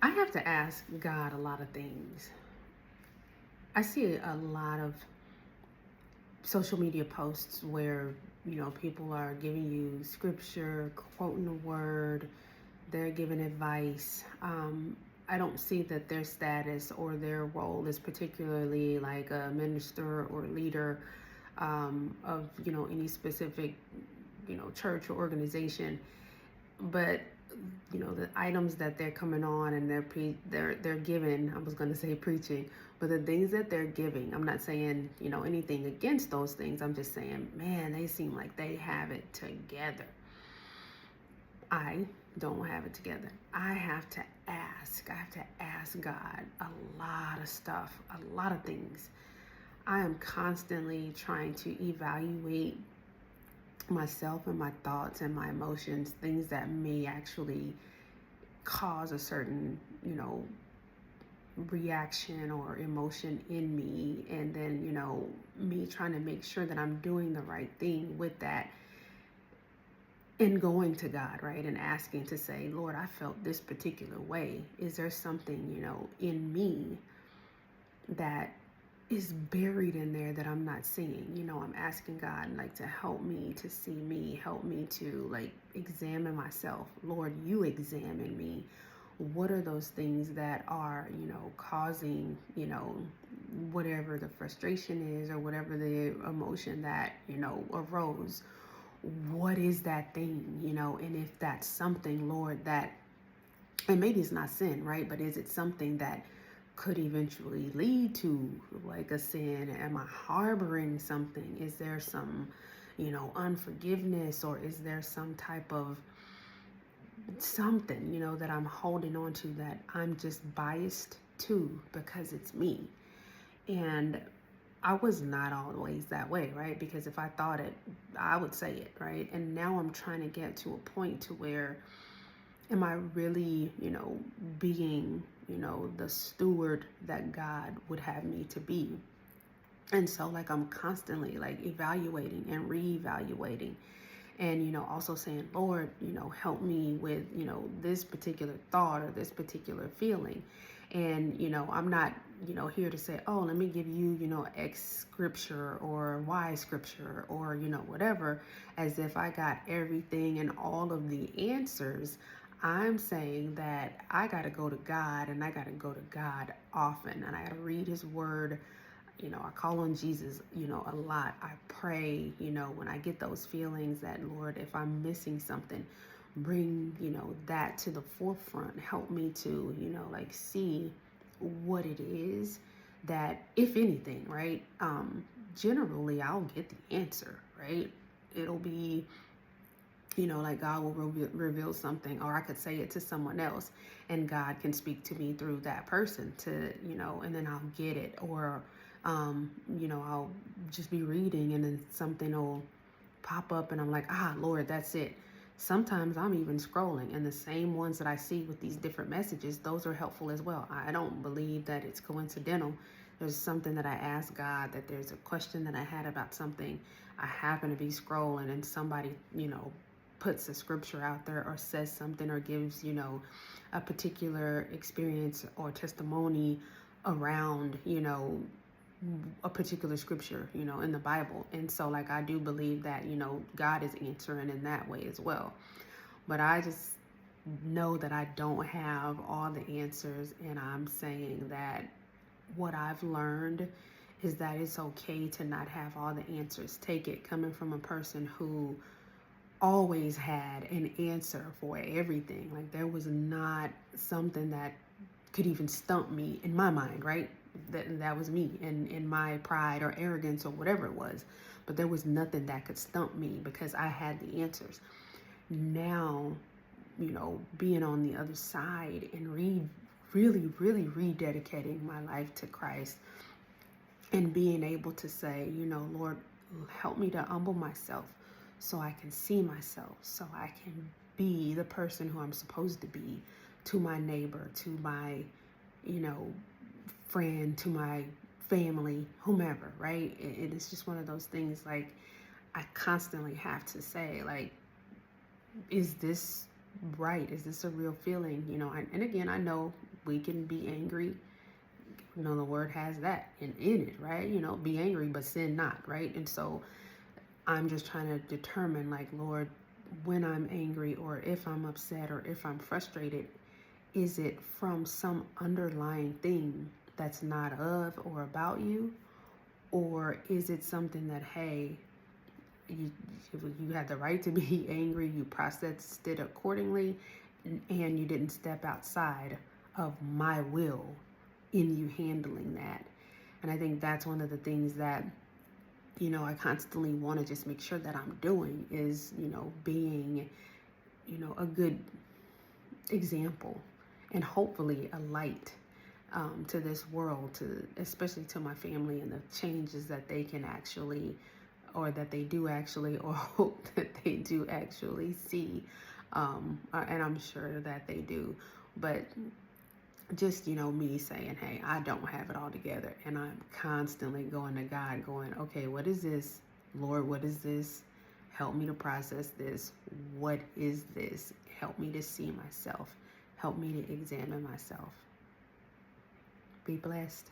I have to ask God a lot of things. I see a lot of social media posts where, people are giving you scripture, quoting the word, they're giving advice. I don't see that their status or their role is particularly like a minister or leader of, any specific, church or organization. But the items that they're coming on and they're giving, I was going to say preaching, but the things that they're giving, I'm not saying anything against those things. I'm just saying, man, they seem like they have it together. I don't have it together. I have to ask God a lot of stuff, a lot of things. I am constantly trying to evaluate myself and my thoughts and my emotions, things that may actually cause a certain, reaction or emotion in me. And then, me trying to make sure that I'm doing the right thing with that and going to God, right? And asking to say, Lord, I felt this particular way. Is there something, in me that is buried in there that I'm not seeing? I'm asking God like to help me to see me, help me to like examine myself. Lord, you examine me. What are those things that are, causing, whatever the frustration is or whatever the emotion that, arose? What is that thing, and if that's something, Lord, that, and maybe it's not sin, right? But is it something that could eventually lead to like a sin? Am I harboring something? Is there some, unforgiveness, or is there some type of something, that I'm holding on to that I'm just biased to because it's me? And I was not always that way, right? Because if I thought it, I would say it, right? And now I'm trying to get to a point to where, am I really, being, the steward that God would have me to be? And so like I'm constantly like evaluating and reevaluating, and also saying, Lord, help me with this particular thought or this particular feeling. And I'm not here to say, oh, let me give you X scripture or Y scripture or whatever, as if I got everything and all of the answers. I'm saying that I got to go to God, and I got to go to God often, and I got to read his word. I call on Jesus, a lot. I pray, when I get those feelings that, Lord, if I'm missing something, bring, that to the forefront. Help me to, like see what it is that, if anything, right? Generally, I'll get the answer, right? It'll be, like God will reveal something, or I could say it to someone else, and God can speak to me through that person to, and then I'll get it. Or, I'll just be reading, and then something will pop up, and I'm like, Lord, that's it. Sometimes I'm even scrolling, and the same ones that I see with these different messages, those are helpful as well. I don't believe that it's coincidental. There's something that I asked God, that there's a question that I had about something. I happen to be scrolling, and somebody, puts a scripture out there or says something or gives, a particular experience or testimony around, a particular scripture, in the Bible. And so like I do believe that, God is answering in that way as well. But I just know that I don't have all the answers, and I'm saying that what I've learned is that it's okay to not have all the answers. Take it coming from a person who always had an answer for everything. Like there was not something that could even stump me in my mind, right? That was me and in my pride or arrogance or whatever it was. But there was nothing that could stump me because I had the answers. Now, being on the other side and really rededicating my life to Christ, and being able to say, Lord, help me to humble myself so I can see myself, so I can be the person who I'm supposed to be to my neighbor, to my, friend, to my family, whomever, right? It's just one of those things, like, I constantly have to say, like, is this right? Is this a real feeling? And again, I know we can be angry. You know, the word has that in it, right? You know, be angry, but sin not, right? And so I'm just trying to determine, like, Lord, when I'm angry or if I'm upset or if I'm frustrated, is it from some underlying thing that's not of or about you? Or is it something that, hey, you, you had the right to be angry, you processed it accordingly, and you didn't step outside of my will in you handling that. And I think that's one of the things that, you know, I constantly want to just make sure that I'm doing is, you know, being, you know, a good example and hopefully a light to this world, to especially to my family, and the changes that they can actually, or that they do actually, or hope that they do actually see. And I'm sure that they do. But just, you know, me saying, hey, I don't have it all together. And I'm constantly going to God, going, okay, what is this? Lord, what is this? Help me to process this. What is this? Help me to see myself. Help me to examine myself. Be blessed.